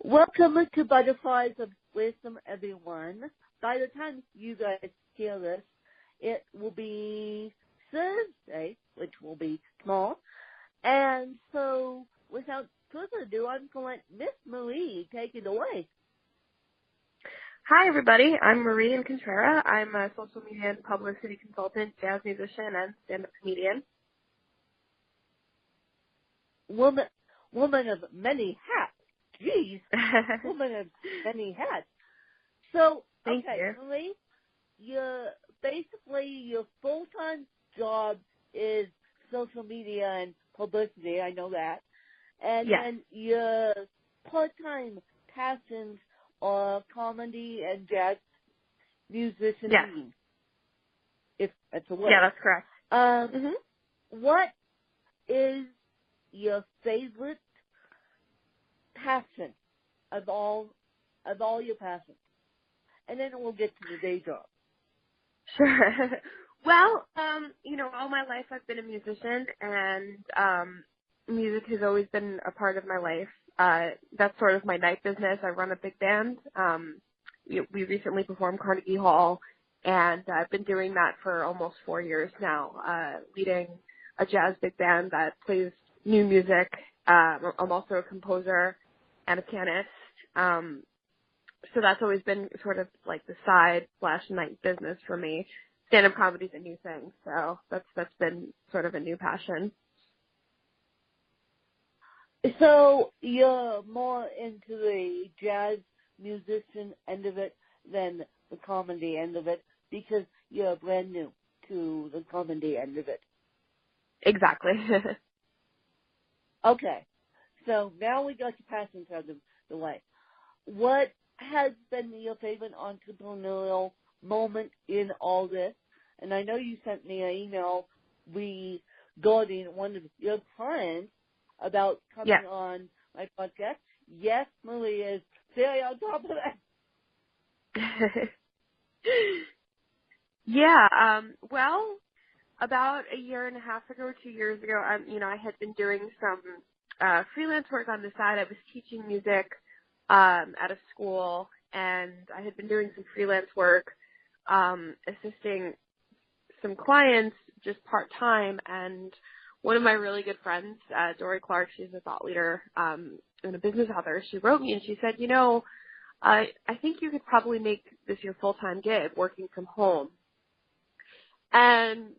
Welcome to Butterflies of Wisdom, everyone. By the time you guys hear this, it will be Thursday, which will be tomorrow. And so, without further ado, I'm going to let Miss Marie take it away. Hi, everybody. I'm Marie Incontrera. I'm a social media and publicity consultant, jazz musician, and stand-up comedian. Woman of many hats. Jeez. Woman of many hats. So, Thank okay, you. Marie, your full-time job is social media and publicity. I know that. And Yes. then your part-time passions are comedy and jazz musician. Yes. If that's a word. Yeah, that's correct. What is your favorite passion of all your passions? And then we'll get to the day job. Sure. Well, all my life I've been a musician, and music has always been a part of my life. That's sort of my night business. I run a big band. We recently performed Carnegie Hall, and I've been doing that for almost 4 years now, leading a jazz big band that plays new music. I'm also a composer and a pianist. So that's always been sort of like the side/night business for me. Stand-up comedy is a new thing, so that's been sort of a new passion. So you're more into the jazz musician end of it than the comedy end of it because you're brand new to the comedy end of it. Exactly. Okay. So now we got your passions out of the way. What has been your favorite entrepreneurial moment in all this? And I know you sent me an email regarding one of your clients about coming on my podcast. Yes, Maria is very on top of that. Yeah. Well, about a year and a half ago, or 2 years ago, I had been doing some freelance work on the side. I was teaching music at a school, and I had been doing some freelance work, assisting some clients just part-time. And one of my really good friends, Dory Clark, she's a thought leader and a business author, she wrote me and she said, I think you could probably make this your full-time gig working from home. And,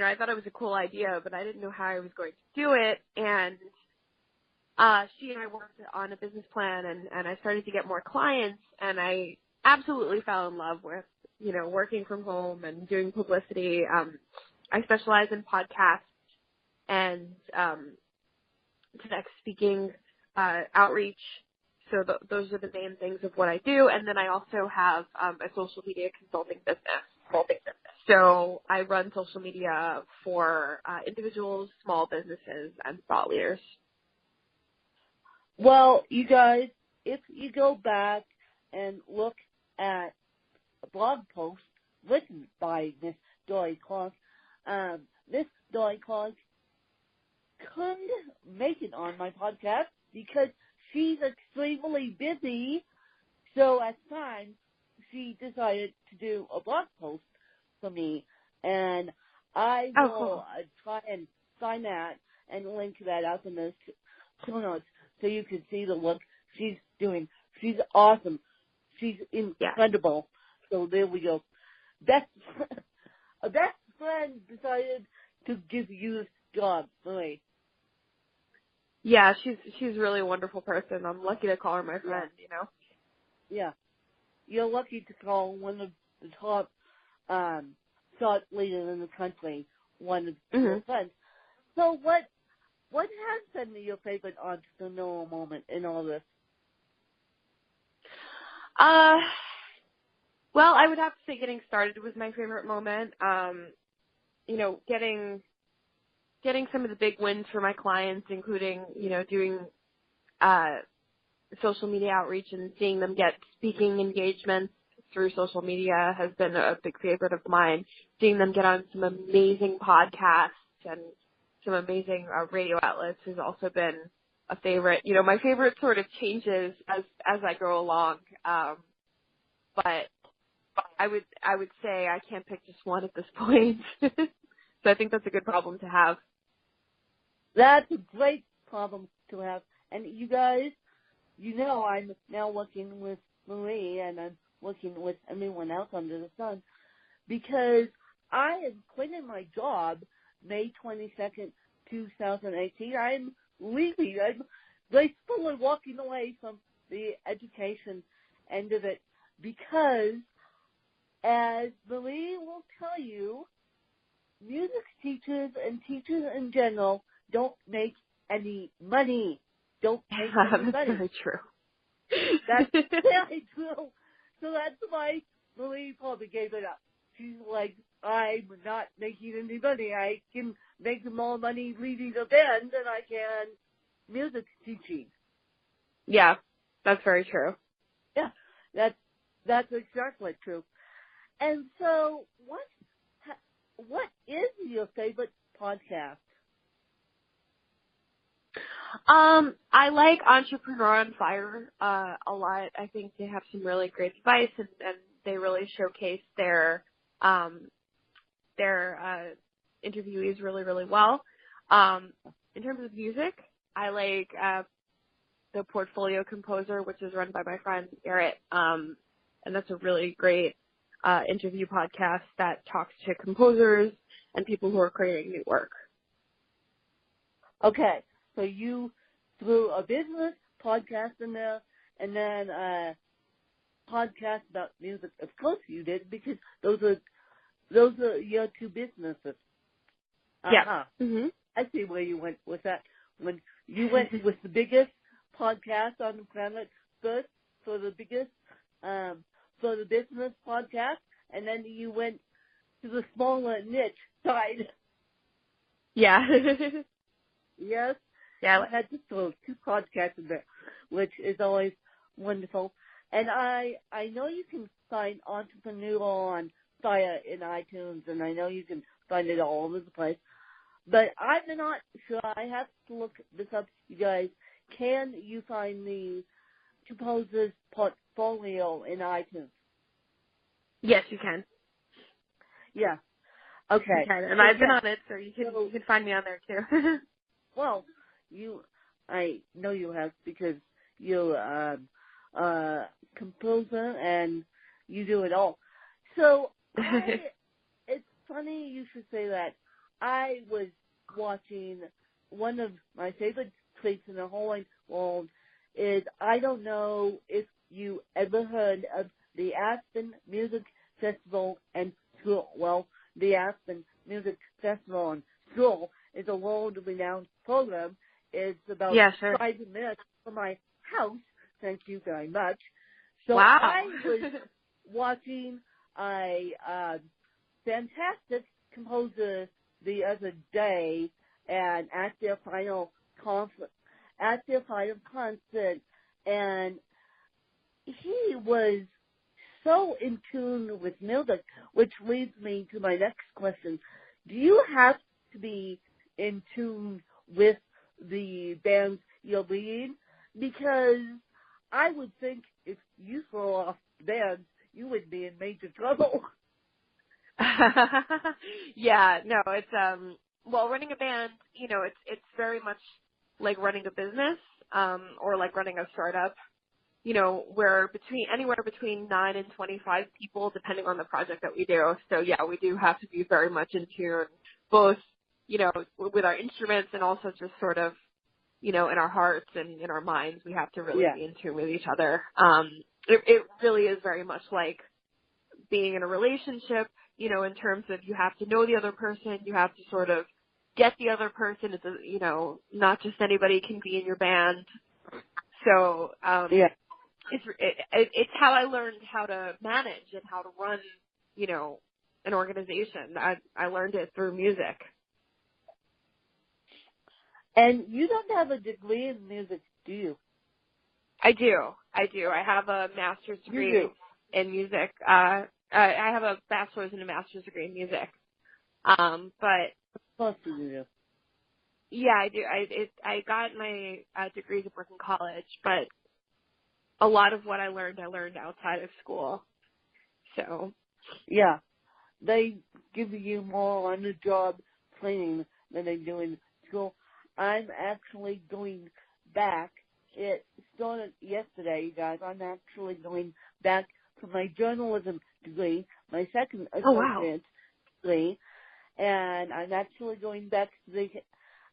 I thought it was a cool idea, but I didn't know how I was going to do it. And she and I worked on a business plan, and I started to get more clients, and I absolutely fell in love with, working from home and doing publicity. I specialize in podcasts and TEDx speaking, outreach. So those are the main things of what I do. And then I also have a social media consulting business. So I run social media for individuals, small businesses, and thought leaders. Well, you guys, if you go back and look at a blog post written by Miss Dory Clark, Miss Dory Clark couldn't make it on my podcast because she's extremely busy. So at times, she decided to do a blog post for me, and I will try and find that and link that up in the show notes so you can see the work she's doing. She's awesome. She's incredible. Yeah. So there we go. A best friend decided to give you this job, really. Yeah, she's really a wonderful person. I'm lucky to call her my friend, Yeah. You're lucky to call one of the top thought leaders in the country one of your friends. So what has been your favorite entrepreneurial moment in all this? Well, I would have to say getting started was my favorite moment. Getting some of the big wins for my clients, including, doing social media outreach and seeing them get speaking engagements through social media has been a big favorite of mine. Seeing them get on some amazing podcasts and some amazing radio outlets has also been a favorite. You know, my favorite sort of changes as I go along. But I would say I can't pick just one at this point. So I think that's a good problem to have. That's a great problem to have. And you guys, you know I'm now working with Marie, and I'm working with everyone else under the sun, because I am quitting my job May 22nd, 2018. I'm leaving. I'm gracefully walking away from the education end of it, because, as Marie will tell you, music teachers and teachers in general don't make any money. Don't make any That's money. very true. That's very true. So that's why Marie probably gave it up. She's like, I'm not making any money. I can make more money leading a band than I can music teaching. Yeah, that's very true. Yeah, that's exactly true. And so, what is your favorite podcast? I like Entrepreneur on Fire a lot. I think they have some really great advice, and they really showcase their interviewees really, really well. In terms of music, I like the Portfolio Composer, which is run by my friend Garrett, and that's a really great interview podcast that talks to composers and people who are creating new work. Okay, so you threw a business podcast in there, and then a podcast about music. Of course you did, because those are your two businesses. Yeah. Mm-hmm. I see where you went with that. When you went with the biggest podcast on the planet first for the biggest for the business podcast, and then you went to the smaller niche side. Yeah. Yes. Yeah. I had to throw two podcasts in there, which is always wonderful. And I know you can find Entrepreneur on Fire in iTunes, and I know you can find it all over the place. But I'm not sure. I have to look this up, you guys. Can you find the Composer's Portfolio in iTunes? Yes, you can. Yeah. Okay. You can. And I've been on it, so you can find me on there too. Well, I know you have, because you're a composer and you do it all. So it's funny you should say that. I was watching one of my favorite traits in the whole wide world is, I don't know if you ever heard of the Aspen Music Festival and School. Well, the Aspen Music Festival and School is a world-renowned program. It's about 5 minutes from my house. Thank you very much. So wow. I was watching a fantastic composer the other day, and at their final concert, and he was so in tune with music, which leads me to my next question. Do you have to be in tune with the bands you're leading? Because I would think if you throw off bands, you would be in major trouble. Yeah, no, it's well, running a band, you know, it's very much like running a business, or like running a startup. You know, we're anywhere between 9 and 25 people, depending on the project that we do. So yeah, we do have to be very much in tune, both, you know, with our instruments and also just sort of, you know, in our hearts and in our minds. We have to really be in tune with each other. It really is very much like being in a relationship, you know, in terms of you have to know the other person, you have to sort of get the other person. It's, you know, not just anybody can be in your band. So, it's how I learned how to manage and how to run, you know, an organization. I learned it through music. And you don't have a degree in music, do you? I do. I have a master's degree in music. I have a bachelor's and a master's degree in music. But of course you do. Yeah, I do. I got my degrees at Brooklyn College, but a lot of what I learned outside of school. So. Yeah, they give you more on the job training than they do in school. I'm actually going back. It started yesterday, you guys. I'm actually going back for my journalism degree, my second Oh wow. associate degree, and I'm actually going back to the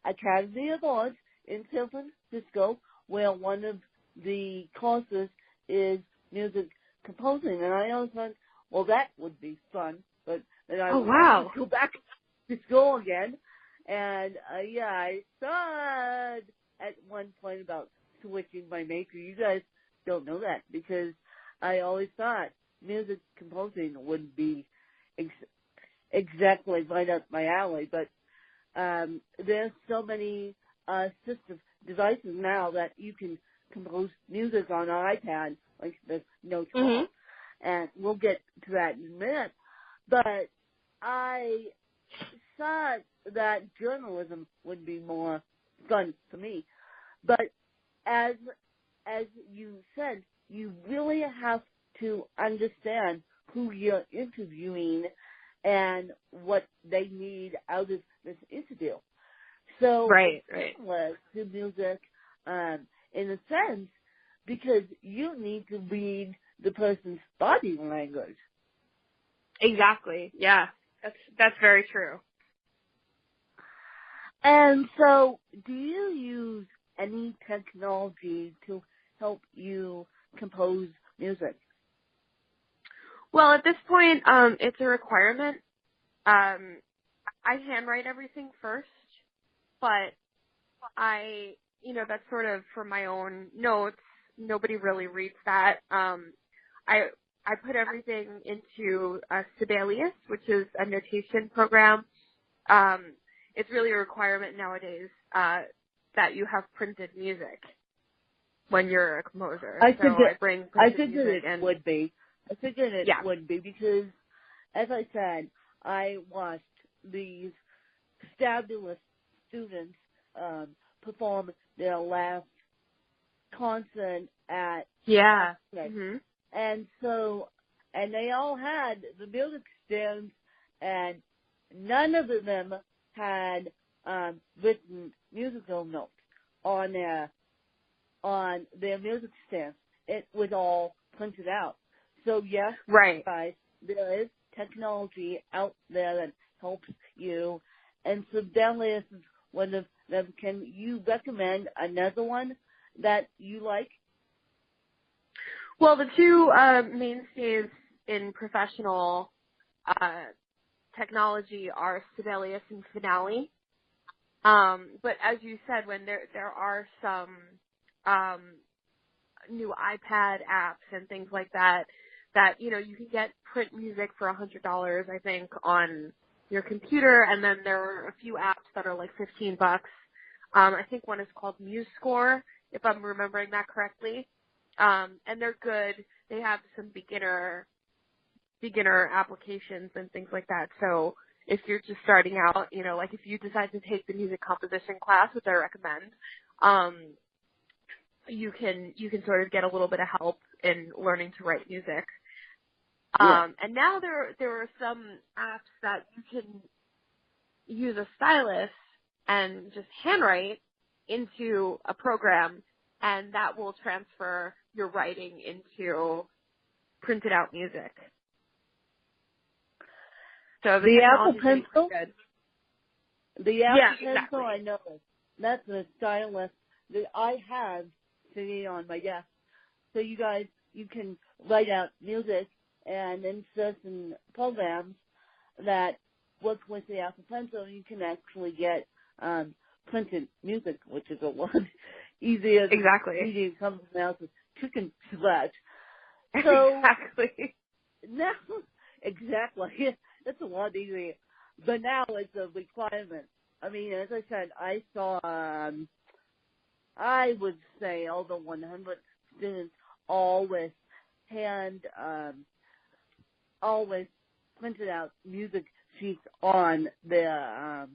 Academy of Arts in San Francisco, where one of the courses is music composing. And I always thought, well, that would be fun, but then I Oh would have wow. to go back to school again. And yeah, I thought at one point about switching my major. You guys don't know that because I always thought music composing would be exactly right up my alley. But there's so many assistive devices now that you can compose music on an iPad, like the Note 12. Mhm. And we'll get to that in a minute. But I thought that journalism would be more fun for me. But as you said, you really have to understand who you're interviewing and what they need out of this interview. So Right. it's similar to music in a sense because you need to read the person's body language. Exactly. Yeah. That's very true. And so, do you use any technology to help you compose music? Well, at this point, it's a requirement. I handwrite everything first, but that's sort of for my own notes. Nobody really reads that. I put everything into Sibelius, which is a notation program. It's really a requirement nowadays that you have printed music when you're a composer. I bring printed music it would be. I figured it yeah. would be because, as I said, I watched these fabulous students perform their last concert at Yeah. Mm-hmm. And they all had the music stands, and none of them had written musical notes on their music stands. It was all printed out. So yes, right. guys, there is technology out there that helps you. And Sibelius is one of them. Can you recommend another one that you like? Well, the two mainstays in professional technology are Sibelius and Finale. But as you said, when there are some new iPad apps and things like that you can get print music for $100, I think, on your computer, and then there are a few apps that are like $15. I think one is called MuseScore, if I'm remembering that correctly. And they're good. They have some beginner applications and things like that. So if you're just starting out, like if you decide to take the music composition class, which I recommend, you can sort of get a little bit of help in learning to write music. Yeah. And now there are some apps that you can use a stylus and just handwrite into a program, and that will transfer your writing into printed out music. So the Apple Pencil? good. The Apple Pencil, exactly. I know. That's the stylus that I have sitting on my desk. So you guys, you can write out music and insert in programs that work with the Apple Pencil. You can actually get printed music, which is a lot easier than reading something else's chicken scratch. So exactly. now, exactly. That's a lot easier. But now it's a requirement. I mean, as I said, I saw, I would say over 100 students always always printed out music sheets on their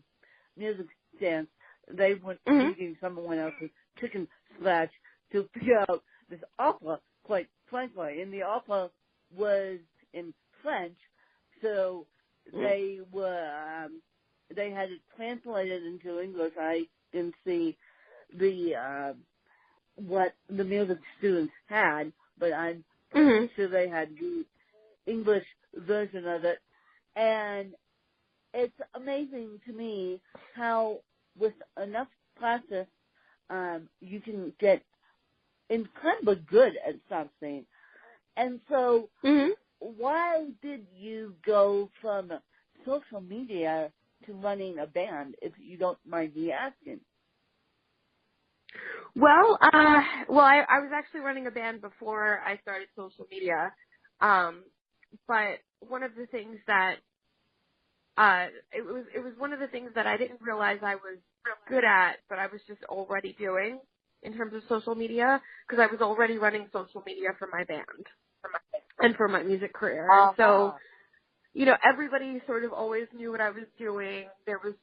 music stands. they were eating someone else's chicken scratch to figure out this opera, quite frankly. And the opera was in French, so they had it translated into English. I didn't see the what the music students had, but I'm sure they had the English version of it. And it's amazing to me how, with enough practice, you can get incredibly good at something. And so, why did you go from social media to running a band, if you don't mind me asking? Well, I was actually running a band before I started social media. But one of the things that it was one of the things that I didn't realize I was good at, but I was just already doing in terms of social media, because I was already running social media for my band and for my music career. And so, everybody sort of always knew what I was doing. There was,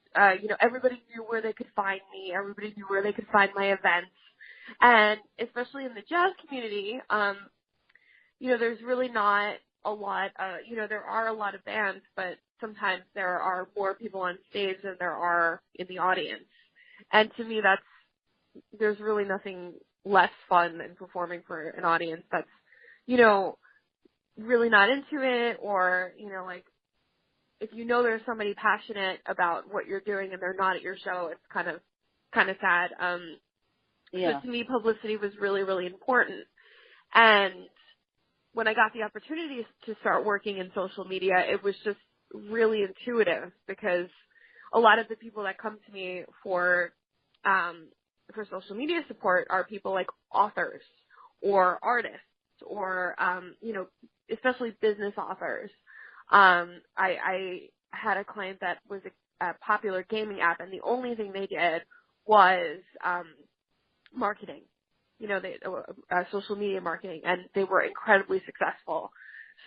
everybody knew where they could find me. Everybody knew where they could find my events. And especially in the jazz community, there's really not a lot, there are a lot of bands, but sometimes there are more people on stage than there are in the audience. And to me, there's really nothing less fun than performing for an audience that's, really not into it, or, if there's somebody passionate about what you're doing and they're not at your show, it's kind of sad. So to me, publicity was really, really important. And when I got the opportunity to start working in social media, it was just really intuitive, because a lot of the people that come to me for social media support are people like authors or artists or, especially business authors. I had a client that was a popular gaming app, and the only thing they did was marketing, social media marketing, and they were incredibly successful.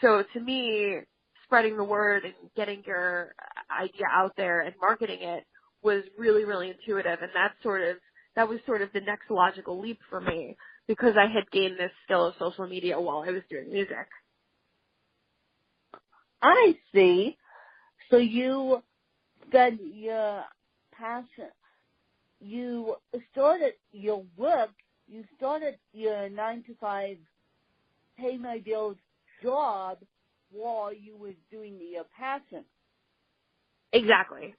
So to me, spreading the word and getting your idea out there and marketing it was really, really intuitive, and that was sort of the next logical leap for me, because I had gained this skill of social media while I was doing music. I see. So you said your passion. You started your work. You started your 9-to-5 pay my bills job while you was doing your passion. Exactly.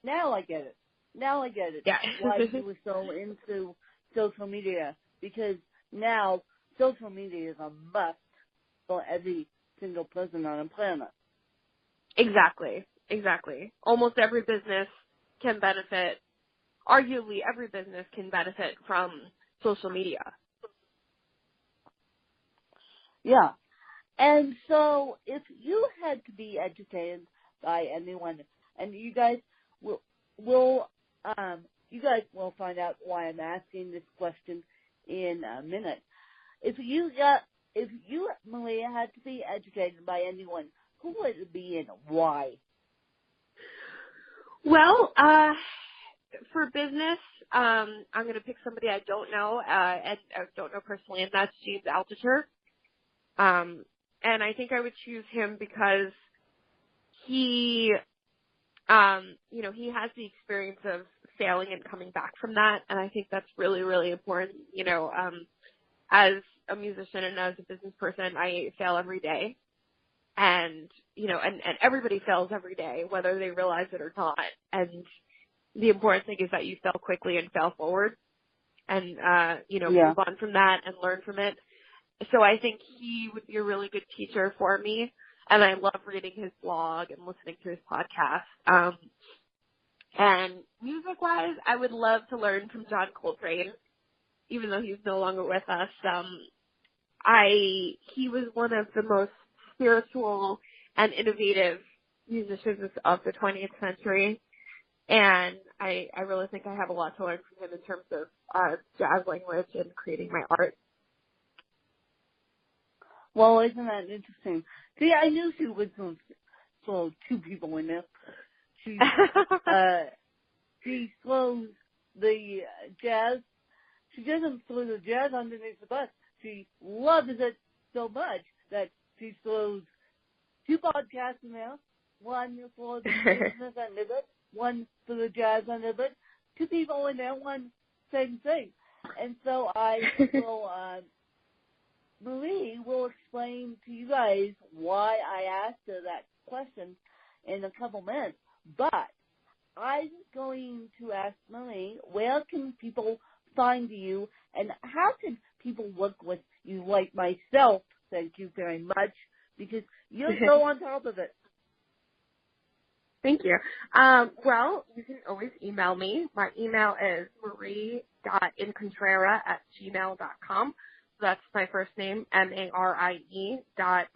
Now I get it. Yeah. Why you were so into social media, because now social media is a must for every single person on the planet. Exactly. Almost every business can benefit. Arguably, every business can benefit from social media. Yeah. And so if you had to be educated by anyone, and you guys will find out why I'm asking this question in a minute. If you, Maria, had to be educated by anyone, who would it be and why? Well, for business, I'm going to pick somebody I don't know, and I don't know personally, and that's James Altucher. And I think I would choose him because he has the experience of failing and coming back from that, and I think that's really, really important. As a musician and as a business person, I fail every day, and everybody fails every day, whether they realize it or not. And the important thing is that you fail quickly and fail forward, and move on from that and learn from it. So I think he would be a really good teacher for me, and I love reading his blog and listening to his podcast. And music-wise, I would love to learn from John Coltrane, even though he's no longer with us. He was one of the most spiritual and innovative musicians of the 20th century, and I really think I have a lot to learn from him in terms of jazz language and creating my art. Well, isn't that interesting? See, I knew she was throw two people in there. She, she throws the jazz. She doesn't throw the jazz underneath the bus. She loves it so much that she throws 2 podcasts in there, one for the business end of it, one for the jazz end of it, 2 people in there, one same thing. And so I will, Marie will explain to you guys why I asked her that question in a couple minutes. But I'm going to ask Marie, where can people find you, and how can people work with you like myself? Thank you very much, because you're so on top of it. Thank you. Well, you can always email me. My email is marie.incontrera@gmail.com. So that's my first name, MARIE,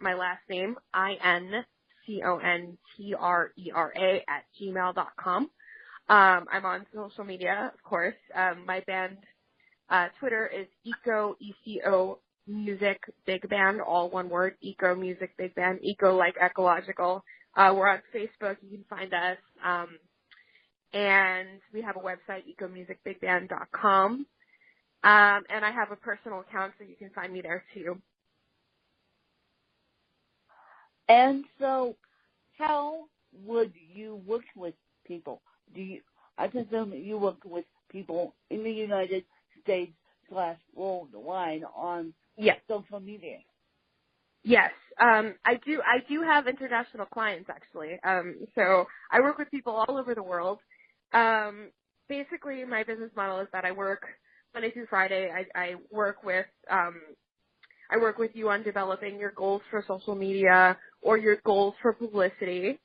my last name, INCONTRERA@gmail.com. I'm on social media, of course. My band Twitter is ECO Music Big Band, all one word, Eco Music Big Band, eco like ecological. We're on Facebook. You can find us. And we have a website, ecomusicbigband.com. And I have a personal account, so you can find me there too. And so, how would you work with people? I presume you work with people in the United States / worldwide on social media. Yes, I do have international clients actually. So I work with people all over the world. Basically, my business model is that I work Monday through Friday. I work with you on developing your goals for social media or your goals for publicity,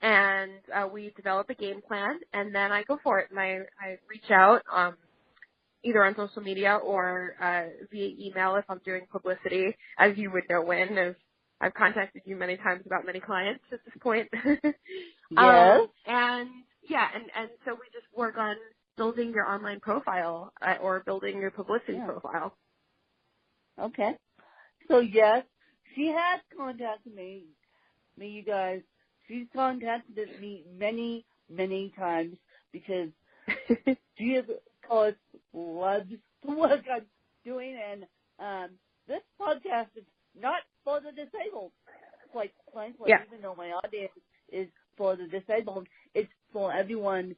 and we develop a game plan, and then I go for it, and I reach out either on social media or via email if I'm doing publicity, as you would know, Wynn, as I've contacted you many times about many clients at this point. Yes. And so we just work on building your online profile or building your publicity profile. Okay. So yes, she has contacted me, you guys. She's contacted me many, many times because she, of course, loves the work I'm doing, and this podcast is not for the disabled. Quite frankly, even though my audience is for the disabled, it's for everyone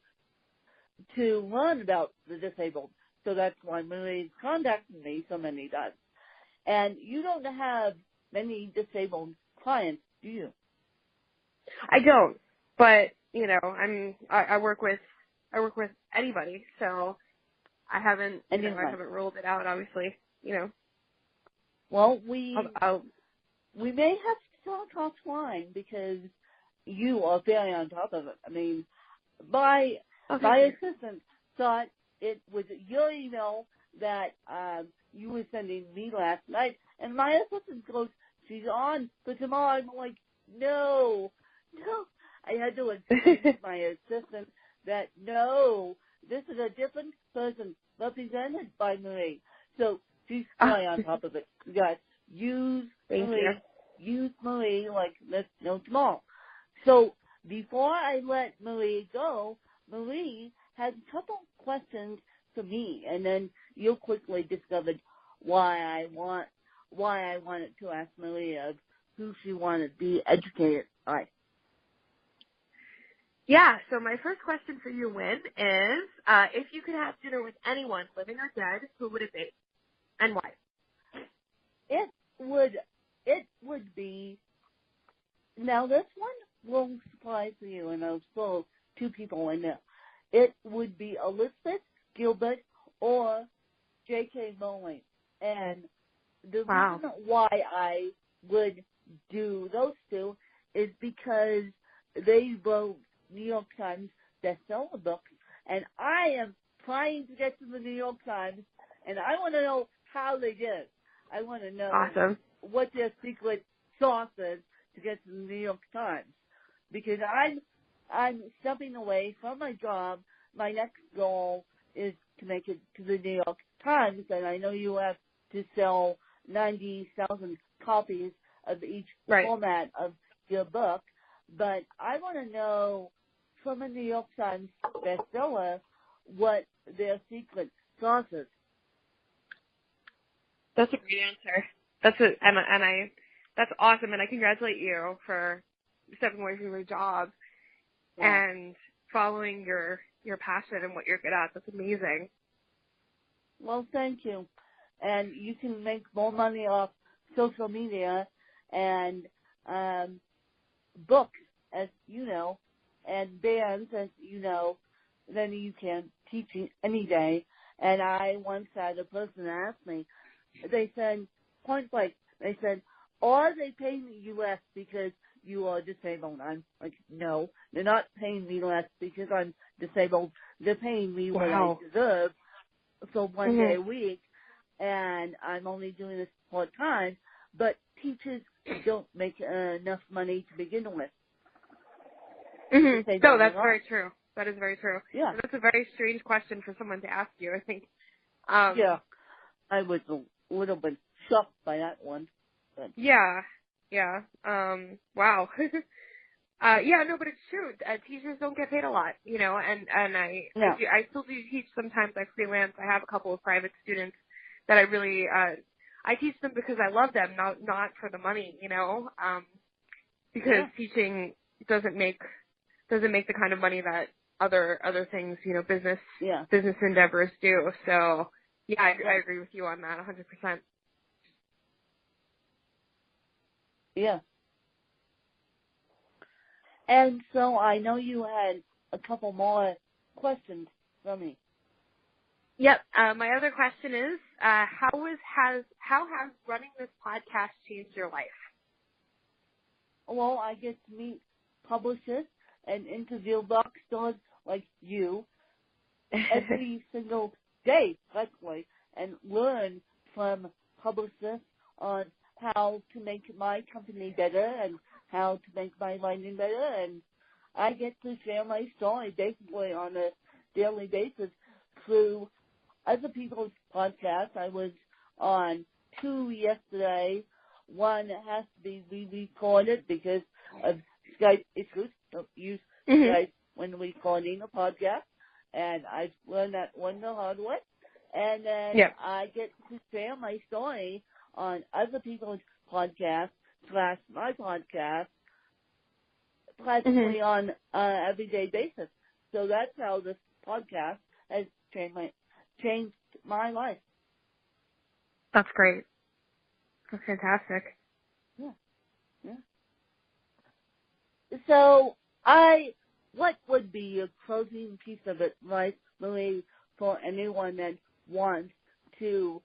to learn about the disabled. So that's why Marie's contacted me so many times. And you don't have many disabled clients, do you? I don't, but I work with anybody, so I haven't I haven't ruled it out, obviously. Well, we may have to talk offline because you are very on top of it. I mean, my assistant thought it was your email that you were sending me last night, and my assistant goes, "She's on for tomorrow." I'm like, no. I had to explain to my assistant that no, this is a different person represented by Marie. So she's really on top of it. You guys, use Marie like there's no tomorrow. So before I let Marie go, Marie has a couple questions for me, and then you'll quickly discover why I wanted to ask Marie of who she wanted to be educated by. Yeah, so my first question for you, Wynn, is if you could have dinner with anyone, living or dead, who would it be, and why? It would be, now this one will surprise you, and I'll throw 2 people in there. It would be Elizabeth Gilbert or J.K. Rowling. And the reason why I would do those 2 is because they wrote New York Times bestseller books, and I am trying to get to the New York Times, and I want to know how they did. I want to know what their secret sauce is to get to the New York Times, because I'm stepping away from my job. My next goal is to make it to the New York Times, and I know you have to sell 90,000 copies of each format of your book, but I want to know from a New York Times bestseller what their secret sauce is. That's a great answer. That's awesome, and I congratulate you for stepping away from your job and following your passion and what you're good at. That's amazing. Well, thank you. And you can make more money off social media and books, as you know, and bands, as you know, than you can teaching any day. And I once had a person ask me, they said, point blank, they said, are they paying you less because you are disabled? I'm like, no, they're not paying me less because I'm disabled. They're paying me what I deserve for one day a week, and I'm only doing this part-time, but teachers don't make enough money to begin with. No, that's very true. That is very true. Yeah. And that's a very strange question for someone to ask you, I think. Yeah. I was a little bit shocked by that one. But. Yeah. Wow. No, but it's true. Teachers don't get paid a lot, you know, and I still do teach sometimes. I freelance. I have a couple of private students that I really, I teach them because I love them, not for the money, you know, because teaching doesn't make the kind of money that other things, you know, business endeavors do. So I agree with you on that 100%. Yeah. And so I know you had a couple more questions for me. Yep. My other question is, how has running this podcast changed your life? Well, I get to meet publicists and interview rock stars like you every single day, practically, and learn from publicists on how to make my company better and how to make my writing better. And I get to share my story basically on a daily basis through other people's podcasts. I was on 2 yesterday. One has to be re-recorded because of Skype issues. Don't use Skype when recording a podcast. And I've learned that one the hard way. And then I get to share my story on other people's podcasts / my podcast practically on an everyday basis. So that's how this podcast has changed my life. That's great. That's fantastic. Yeah. So what would be your closing piece of advice, Marie, for anyone that wants to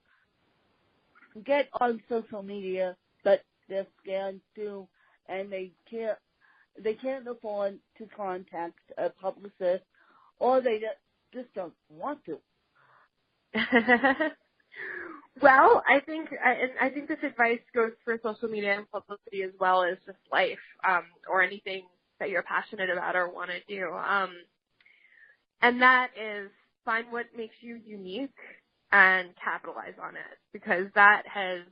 get on social media, but they're scared to, and they can't afford to contact a publicist, or they just don't want to? Well, I think this advice goes for social media and publicity as well as just life, or anything that you're passionate about or want to do. And that is, find what makes you unique and capitalize on it, because that has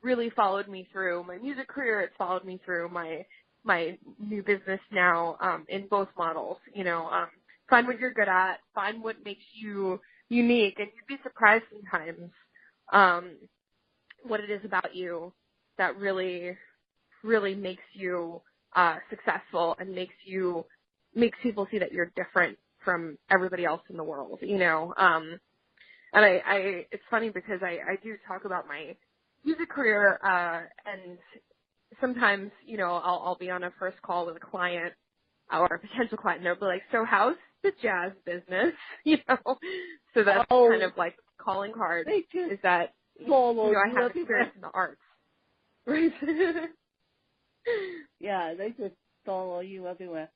really followed me through my music career. It's followed me through my new business now, in both models. You know, find what you're good at, find what makes you unique, and you'd be surprised sometimes what it is about you that really, really makes you successful and makes people see that you're different from everybody else in the world, you know. And it's funny because I do talk about my music career, and sometimes, you know, I'll be on a first call with a client or a potential client, and they'll be like, so how's the jazz business? You know, so that's kind of like calling card, is that, you know, I have experience in the arts. Right? Yeah, they just follow you everywhere.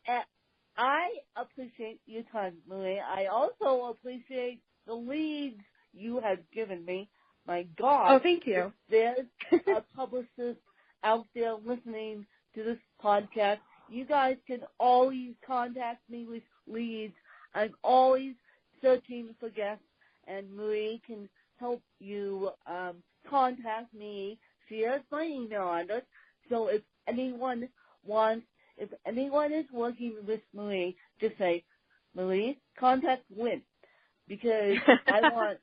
And I appreciate your time, Marie. I also appreciate the leads you have given me. My God. Oh, thank you. There's a publicist out there listening to this podcast. You guys can always contact me with leads. I'm always searching for guests, and Marie can help you contact me. She has my email address. So if anyone wants if anyone is working with Marie, just say, Marie, contact Win, because I want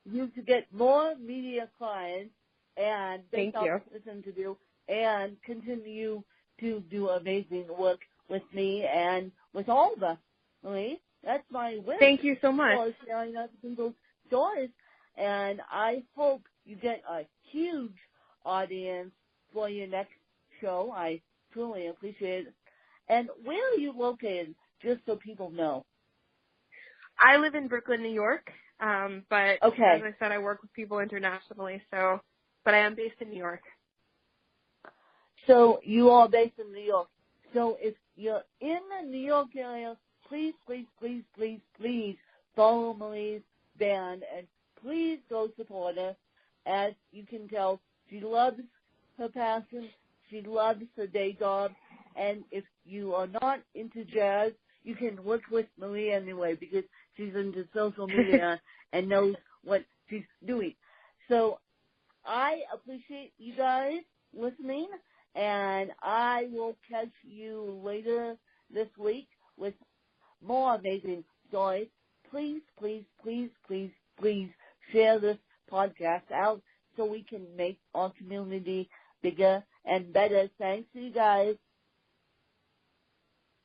you to get more media clients and Thank you. listen to do and continue to do amazing work with me and with all of us. Marie, that's my wish. Thank you so much. For sharing other people's stories, and I hope you get a huge audience for your next show. I truly appreciate it. And where are you located, just so people know? I live in Brooklyn, New York, but Okay. as I said, I work with people internationally, but I am based in New York. So you are based in New York. So if you're in the New York area, please, please, please, please, please follow Marie's band and please go support her. As you can tell, she loves her passion. She loves her day job. And if you are not into jazz, you can work with Marie anyway because she's into social media and knows what she's doing. So I appreciate you guys listening, and I will catch you later this week with more amazing stories. Please, please, please, please, please share this podcast out so we can make our community bigger and better. Thanks to you guys.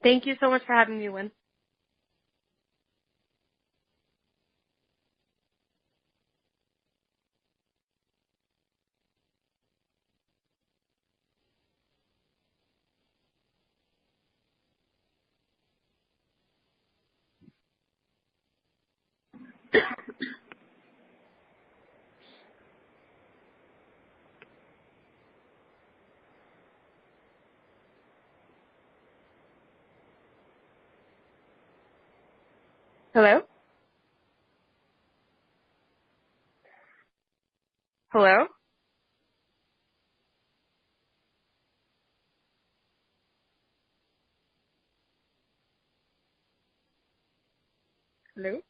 Thank you so much for having me, Win. Hello? Hello? Hello?